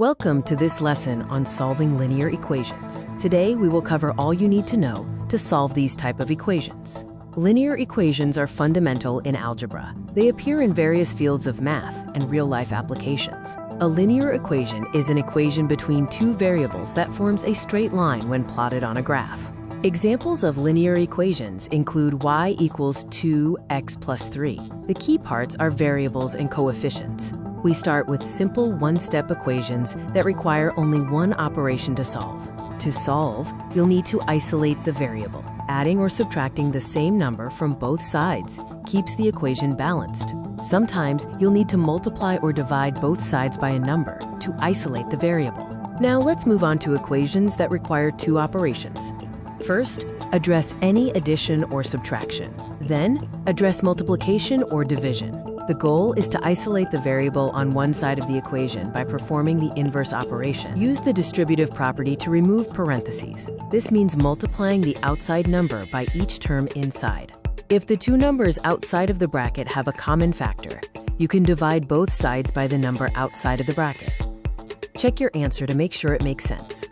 Welcome to this lesson on solving linear equations. Today we will cover all you need to know to solve these type of equations. Linear equations are fundamental in algebra. They appear in various fields of math and real-life applications. A linear equation is an equation between two variables that forms a straight line when plotted on a graph. Examples of linear equations include y equals 2x plus 3. The key parts are variables and coefficients. We start with simple one-step equations that require only one operation to solve. To solve, you'll need to isolate the variable. Adding or subtracting the same number from both sides keeps the equation balanced. Sometimes you'll need to multiply or divide both sides by a number to isolate the variable. Now let's move on to equations that require two operations. First, address any addition or subtraction. Then, address multiplication or division. The goal is to isolate the variable on one side of the equation by performing the inverse operation. Use the distributive property to remove parentheses. This means multiplying the outside number by each term inside. If the two numbers outside of the bracket have a common factor, you can divide both sides by the number outside of the bracket. Check your answer to make sure it makes sense.